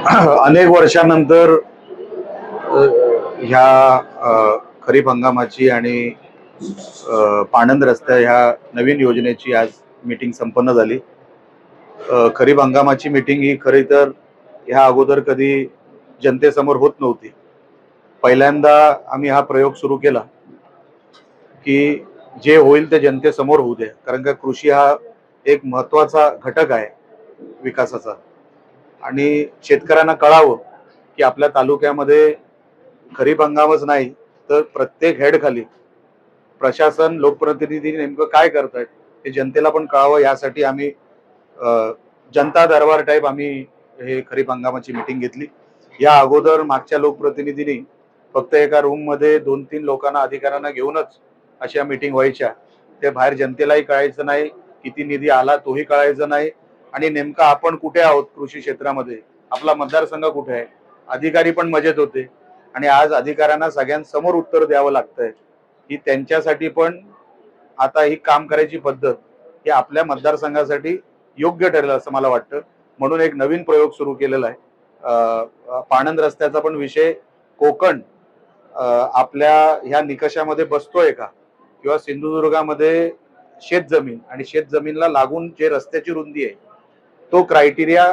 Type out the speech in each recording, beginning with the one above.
अनेक वर्षानंतर ह्या खरीप हंगामाची आणि पाणंद रस्ता ह्या नवीन योजनेची आज मीटिंग संपन्न झाली. खरीप हंगामाची मीटिंग ही खरी तर ह्या अगोदर कधी जनतेसमोर होत नव्हती. पहिल्यांदा आम्ही हा प्रयोग सुरू केला की जे होईल ते जनतेसमोर होऊ दे, कारण का कृषी हा एक महत्वाचा घटक आहे विकासाचा. आणि शेतकऱ्यांना कळावं की आपल्या तालुक्यामध्ये खरीप हंगामच नाही तर प्रत्येक हेड खाली प्रशासन लोकप्रतिनिधी नेमकं काय करतायत हे जनतेला पण कळावं, यासाठी आम्ही जनता दरबार टाईप आम्ही हे खरीप हंगामाची मीटिंग घेतली. या अगोदर मागच्या लोकप्रतिनिधींनी फक्त एका रूम मध्ये 2-3 लोकांना अधिकाऱ्यांना घेऊनच अशा मीटिंग व्हायच्या. ते बाहेर जनतेलाही कळायचं नाही, किती निधी आला तोही कळायचं नाही, आणि नेमका आपण कुठे आहोत कृषी क्षेत्रामध्ये, आपला मतदारसंघ कुठे आहे, अधिकारी पण मजेत होते. आणि आज अधिकाऱ्यांना सगळ्यांसमोर उत्तर द्यावं लागतंय की त्यांच्यासाठी पण आता ही काम करायची पद्धत ही आपल्या मतदारसंघासाठी योग्य ठरेल असं मला वाटतं. म्हणून एक नवीन प्रयोग सुरू केलेला आहे. पाणंद रस्त्याचा पण विषय कोकण आपल्या ह्या निकषामध्ये बसतोय का, किंवा सिंधुदुर्गामध्ये शेतजमीन आणि शेतजमीनला लागून जे रस्त्याची रुंदी आहे तो क्रायटेरिया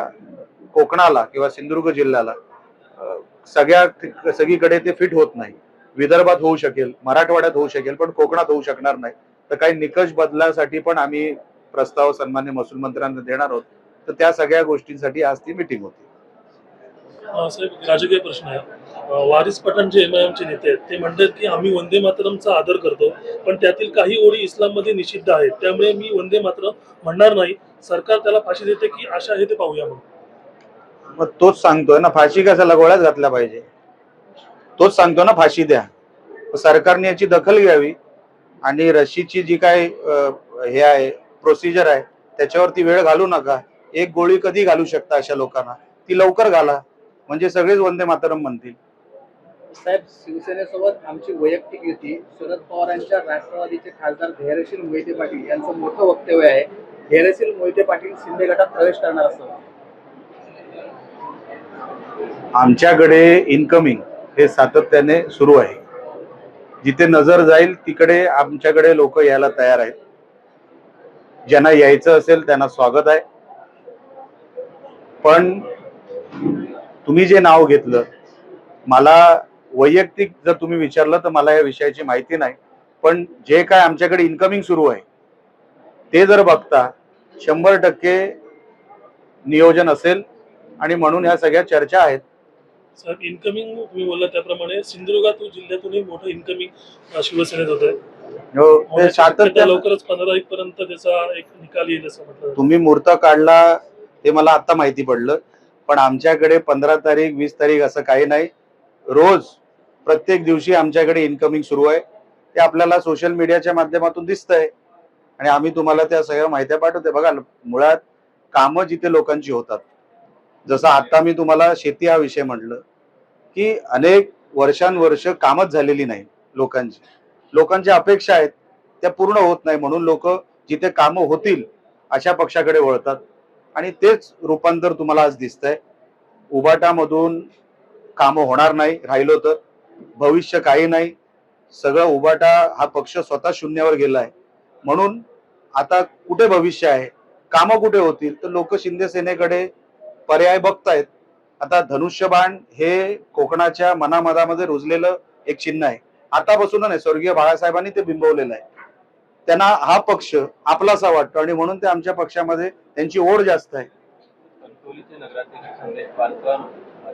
कोकणाला किंवा सिंधुदुर्ग जिल्ह्याला सगळीकडे ते फिट होत नाही. विदर्भात होऊ शकेल, मराठवाड्यात होऊ शकेल, पण कोकणात होऊ शकणार नाही. तर काही निकष बदलासाठी पण आम्ही प्रस्ताव सन्मान्य महसूल मंत्र्यांना देणार आहोत. तर त्या सगळ्या गोष्टींसाठी आज ती मीटिंग होती. साहेब, राजकीय प्रश्न आहे. वारिस पठाण जे एमआयएमचे नेते आहेत ते म्हणतात की आम्ही वंदे मातरमचा आदर करतो, पण त्यातील काही ओळी इस्लाममध्ये निषिद्ध आहेत, त्यामुळे मी वंदे मातरम म्हणणार नाही. सरकार त्याला फाशी देते की आशा आहे ते पाहूया म्हणून. मग तोच सांगतोय ना, फाशी कशाला गोळ्यात घातल्या पाहिजे, तोच सांगतो ना फाशी द्या. सरकारने याची दखल घ्यावी आणि रशीची जी काय हे आहे प्रोसिजर आहे त्याच्यावरती वेळ घालू नका. एक गोळी कधी घालू शकता अशा लोकांना, ती लवकर घाला, म्हणजे सगळेच वंदे मातरम म्हणतील. साहेब, शिवसेनेसोबत आमची वैयक्तिक युती, शरद पवारांच्या राष्ट्रवादीचे खासदार धैर्यशील मोहिते पाटील यांचं मोठं वक्तव्य आहे. धैर्यशील मोहिते पाटील शिंदे गटात प्रवेश करणार असं. आमच्याकडे इनकमिंग हे सातत्याने सुरू आहे. जिथे नजर जाईल तिकडे आमच्याकडे लोक यायला तयार आहेत. ज्यांना यायचं असेल त्यांना स्वागत आहे. पण तुम्ही जे नाव घेतलं, मला वैयक्तिक जर तुम्ही विचारलं तर मला या विषयाची माहिती नाही. पण जे काय आमच्याकडे इनकमिंग सुरू आहे ते जर बघता 100% नियोजन असेल, आणि म्हणून ह्या सगळ्या चर्चा आहेत. साहेब, इन्कमिंग तुम्ही बोलला त्याप्रमाणे सिंधुदुर्गात जिल्ह्यातूनही मोठं इन्कमिंग शिवसेनेत होत आहे. ते सातत्य लवकरच 15 तारीख पर्यंत त्याचा एक निकाल येईल असं म्हटलं. तुम्ही मुहूर्त काढला ते मला आता माहिती पडलं, पण आमच्याकडे 15 तारीख 20 तारीख असं काही नाही. रोज प्रत्येक दिवशी आमच्याकडे इनकमिंग सुरू आहे. ते आपल्याला सोशल मीडियाच्या माध्यमातून दिसतंय आणि आम्ही तुम्हाला त्या सगळ्या माहित्या पाठवते. बघा, मुळात कामं जिथे लोकांची होतात, जसं आता मी तुम्हाला शेती हा विषय म्हटलं की अनेक वर्षांवर्ष कामच झालेली नाही लोकांची. लोकांच्या अपेक्षा आहेत त्या पूर्ण होत नाही, म्हणून लोक जिथे कामं होतील अशा पक्षाकडे वळतात. आणि तेच रूपांतर तुम्हाला आज दिसतंय. उबाटामधून कामं होणार नाही, राहिलो तर भविष्य काही नाही. सगळं उबाटा हा पक्ष स्वतः शून्यावर गेलाय. म्हणून आता कुठे भविष्य आहे, कामं कुठे होतील, तर लोक शिंदे सेनेकडे पर्याय बघतायत. आता धनुष्यबाण हे कोकणाच्या मनामनामध्ये रुजलेलं एक चिन्ह आहे. आतापासून नाही, स्वर्गीय बाळासाहेबांनी ते बिंबवलेलं आहे. त्यांना हा पक्ष आपलासा वाटतो आणि म्हणून ते आमच्या पक्षामध्ये त्यांची ओढ जास्त आहे. कणकवलीचे नगराध्यक्ष संदेश पारकर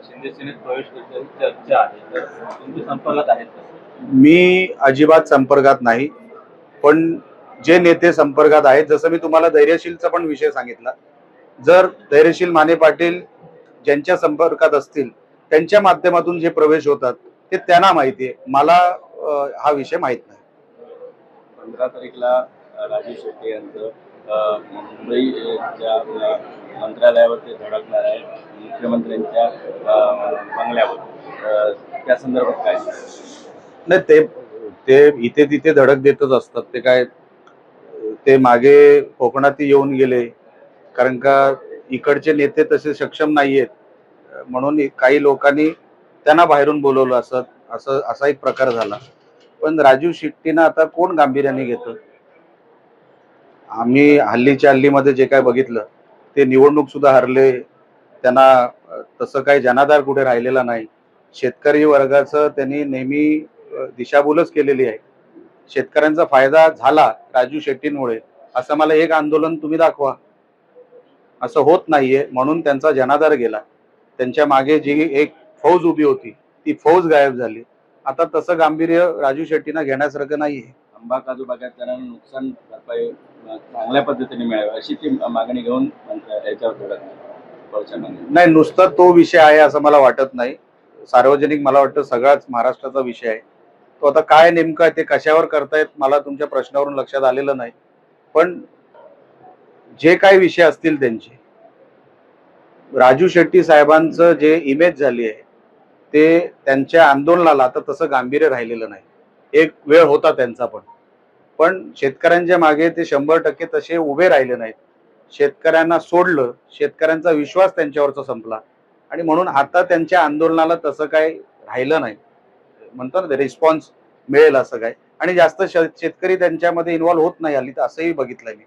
शिंदे सेनेत प्रवेश करण्याची चर्चा आहे, तर तुमच्या संपर्कात आहेत का? मी अजिबात संपर्कात नाही, पण जे नेते संपर्कात आहेत, जसं मी तुम्हाला धैर्यशीलचा पण विषय सांगितला, जर धैर्यशील माने पाटील ज्यांच्या संपर्कात असतील त्यांच्या माध्यमातून जे प्रवेश होतात ते त्यांना माहिती आहे. मला हा विषय माहित नाही. 15 तारीखला राजू शेट्टी यांचं मुंबईच्या मंत्रालयावर ते धडकणार आहे, मुख्यमंत्र्यांच्या बंगल्यावर. त्या संदर्भात काय नाही, ते इथे तिथे धडक देतच असतात. ते काय, ते मागे कोकणात येऊन गेले, कारण का इकडचे नेते तसे सक्षम नाहीयेत म्हणून काही लोकांनी त्यांना बाहेरून बोलवलं असा एक प्रकार झाला. पण राजू शेट्टींना आता कोण गांभीर्याने घेतं? आम्ही हल्लीच्या हल्लीमध्ये जे काय बघितलं ते निवडणूक सुद्धा हरले. त्यांना तसं काही जनाधार कुठे राहिलेला नाही. शेतकरी वर्गाचं त्यांनी नेहमी दिशाभूलच केलेली आहे. शेतकऱ्यांचा फायदा झाला राजू शेट्टींमुळे असं मला एक आंदोलन तुम्ही दाखवा. असं होत नाहीये, म्हणून त्यांचा जनाधार गेला. त्यांच्या मागे जी एक फौज उभी होती ती फौज गायब झाली. आता तसं गांभीर्य राजू शेट्टींना घेण्यासारखं नाहीये. आंबा काजू बागायतदारांना नुकसान भरपाई चांगल्या पद्धतीने मिळावी अशी ती मागणी घेऊन याच्यावर थोडं नाही, नुसता तो विषय आहे असं मला वाटत नाही. सार्वजनिक मला वाटतं सगळाच महाराष्ट्राचा विषय आहे. तो आता काय नेमकं आहे ते कशावर करतायत मला तुमच्या प्रश्नावरून लक्षात आलेलं नाही. पण जे काही विषय असतील त्यांचे, राजू शेट्टी साहेबांचं जे इमेज झाली आहे ते त्यांच्या आंदोलनाला आता तसं गांभीर्य राहिलेलं नाही. एक वेळ होता त्यांचा पण शेतकऱ्यांच्या मागे ते 100% तसे उभे राहिले नाहीत. शेतकऱ्यांना सोडलं, शेतकऱ्यांचा विश्वास त्यांच्यावरचा संपला आणि म्हणून आता त्यांच्या आंदोलनाला तसं काय राहिलं नाही. म्हणतो ना ते रिस्पॉन्स मिळेल असं काय, आणि जास्त शेतकरी त्यांच्यामध्ये इन्व्हॉल्व्ह होत नाही हल्ली, तर असंही बघितलंय मी.